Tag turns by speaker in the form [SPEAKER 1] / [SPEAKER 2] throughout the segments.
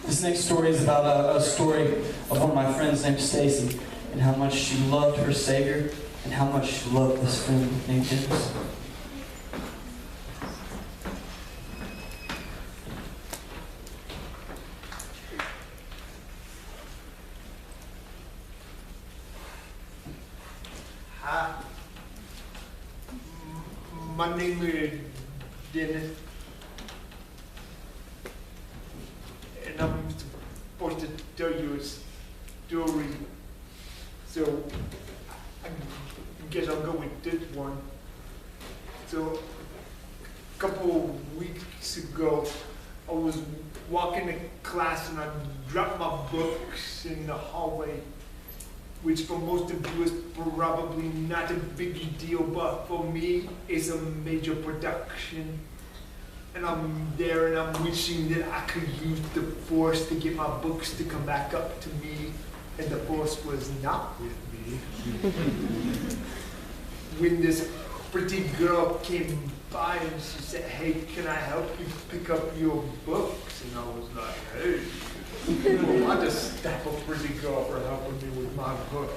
[SPEAKER 1] This next story is about a story of one of my friends named Stacy, and how much she loved her Savior, and how much she loved this friend named Dennis.
[SPEAKER 2] Hi, my name is Dennis, and I'm supposed to tell you a story, so I guess I'll go with this one. So, a couple of weeks ago, I was walking to class and I dropped my books in the hallway, which for most of you is probably not a big deal, but for me, it's a major production. And I'm there and I'm wishing that I could use the force to get my books to come back up to me, and the force was not with me. When this pretty girl came by and she said, "Hey, can I help you pick up your books?" And I was like, "Hey, well, I just thank a pretty girl for helping me with my book."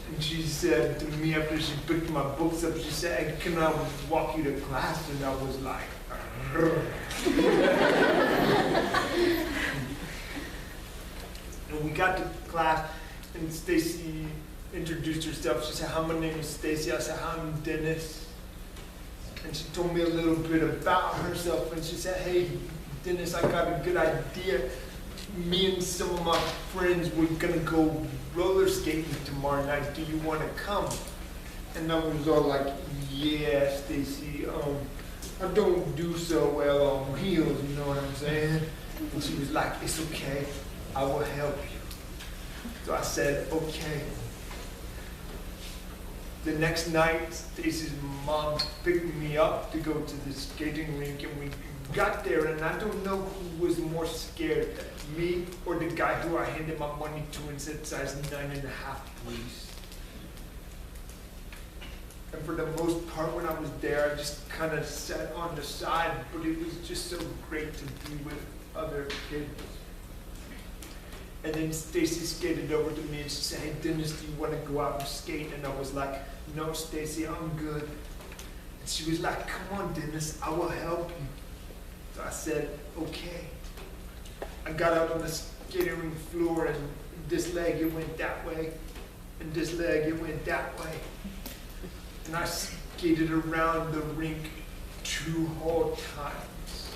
[SPEAKER 2] And she said to me after she picked my books up, she said, "Hey, can I walk you to class?" And I was like, and we got to class, and Stacy introduced herself. She said, "Hi, my name is Stacy." I said, "Hi, I'm Dennis." And she told me a little bit about herself, and she said, "Hey, Dennis, I got a good idea. Me and some of my friends, we're gonna go roller skating tomorrow night. Do you want to come?" And I was all like, "Yeah, Stacy, I don't do so well on wheels, you know what I'm saying?" And she was like, "It's okay, I will help you." So I said, "Okay." The next night, Stacy's mom picked me up to go to the skating rink, and we got there, and I don't know who was more scared, me or the guy who I handed my money to and said size 9.5, please. And for the most part, when I was there, I just kind of sat on the side, but it was just so great to be with other kids. And then Stacy skated over to me and she said, "Hey, Dennis, do you want to go out and skate?" And I was like, "No, Stacy, I'm good." And she was like, "Come on, Dennis, I will help you." So I said, "Okay." I got out on the skating rink floor, and this leg, it went that way, and this leg, it went that way. And I skated around the rink 2 whole times.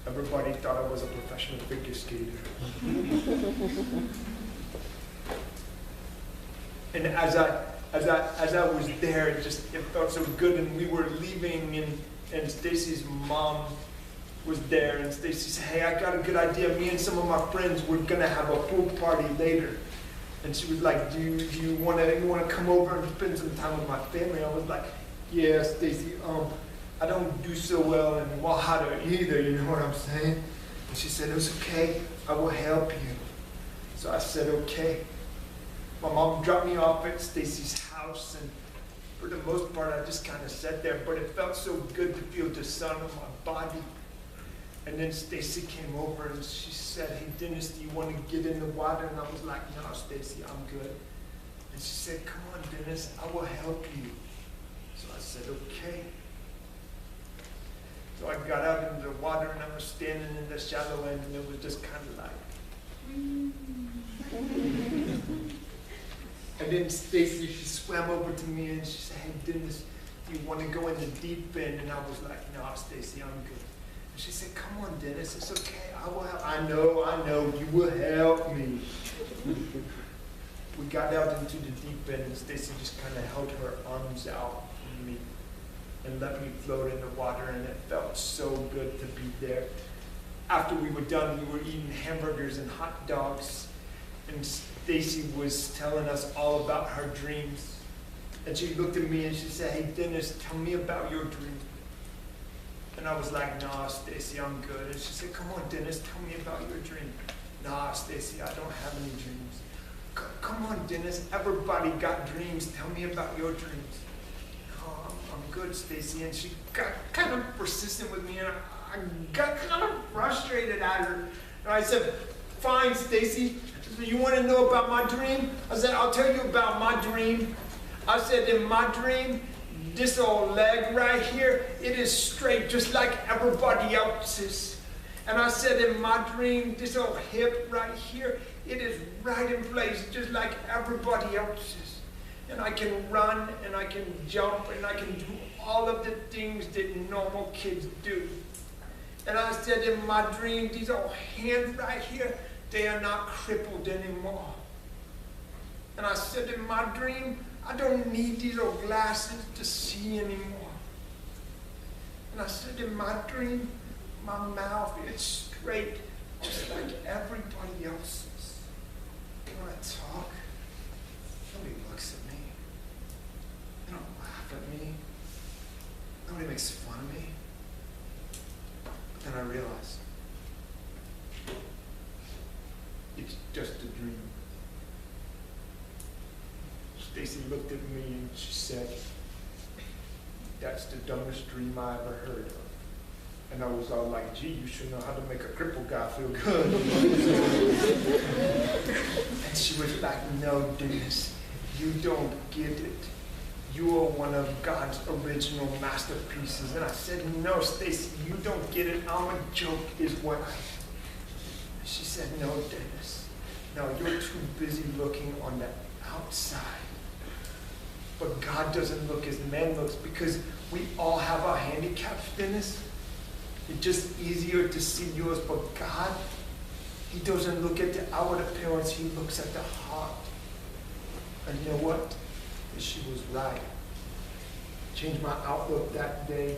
[SPEAKER 2] Everybody thought I was a professional figure skater. And as I was there, it felt so good, and we were leaving, and Stacy's mom was there, and Stacy said, "Hey, I got a good idea. Me and some of my friends, we're gonna have a pool party later." And she was like, "Do you wanna come over and spend some time with my family?" I was like, "Yeah, Stacy, I don't do so well in water either, you know what I'm saying?" And she said, "It's okay, I will help you." So I said, "Okay." My mom dropped me off at Stacy's house, and for the most part, I just kind of sat there, but it felt so good to feel the sun on my body. And then Stacy came over and she said, "Hey, Dennis, do you want to get in the water?" And I was like, "No, Stacy, I'm good." And she said, "Come on, Dennis, I will help you." So I said, "Okay." So I got out into the water, and I was standing in the shallow end, and it was just kind of like. And then Stacy, she swam over to me and she said, "Hey, Dennis, do you want to go in the deep end?" And I was like, "No, Stacy, I'm good." And she said, "Come on, Dennis, it's okay, I will help." I know, you will help me." We got out into the deep end, and Stacy just kind of held her arms out for me and let me float in the water, and it felt so good to be there. After we were done, we were eating hamburgers and hot dogs, and Stacy was telling us all about her dreams. And she looked at me and she said, "Hey, Dennis, tell me about your dreams." And I was like, "Nah, Stacy, I'm good." And she said, "Come on, Dennis, tell me about your dream." "Nah, Stacy, I don't have any dreams." "Come on, Dennis, everybody got dreams. Tell me about your dreams." "No, I'm good, Stacy." And she got kind of persistent with me, and I got kind of frustrated at her. And I said, fine, Stacy, you want to know about my dream? I said, I'll tell you about my dream. I said, in my dream, this old leg right here, it is straight just like everybody else's. And I said, in my dream, this old hip right here, it is right in place just like everybody else's. And I can run and I can jump and I can do all of the things that normal kids do. And I said, in my dream, these old hands right here, they are not crippled anymore. And I said, in my dream, I don't need these old glasses to see anymore. And I said, in my dream, my mouth is straight, just like everybody else's. When I talk, nobody looks at me. They don't laugh at me. Nobody makes fun of me. But then I realized, it's just a dream. Stacy looked at me and she said, that's the dumbest dream I ever heard of. And I was all like, gee, you should know how to make a crippled guy feel good. And she was like, no, Dennis, you don't get it. You are one of God's original masterpieces. And I said, no, Stacy, you don't get it. I'm a joke is what I am. She said, no, Dennis, no, you're too busy looking on the outside. But God doesn't look as man looks, because we all have our handicaps, Dennis. It's just easier to see yours, but God, he doesn't look at the outward appearance, he looks at the heart. And you know what? She was right. Changed my outlook that day.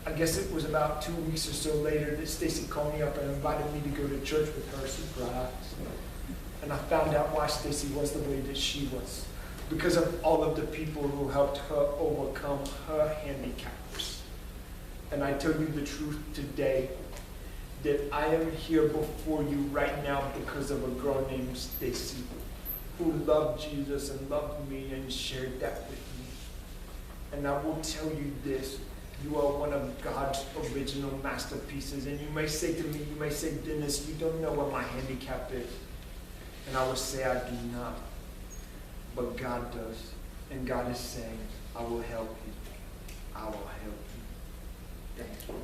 [SPEAKER 2] I guess it was about 2 weeks or so later that Stacy called me up and invited me to go to church with her, surprise. And I found out why Stacy was the way that she was. Because of all of the people who helped her overcome her handicaps. And I tell you the truth today, that I am here before you right now because of a girl named Stacy, who loved Jesus and loved me and shared that with me. And I will tell you this, you are one of God's original masterpieces. And you may say to me, you may say, Dennis, you don't know what my handicap is. And I will say, I do not. But God does. And God is saying, I will help you. I will help you. Thank you.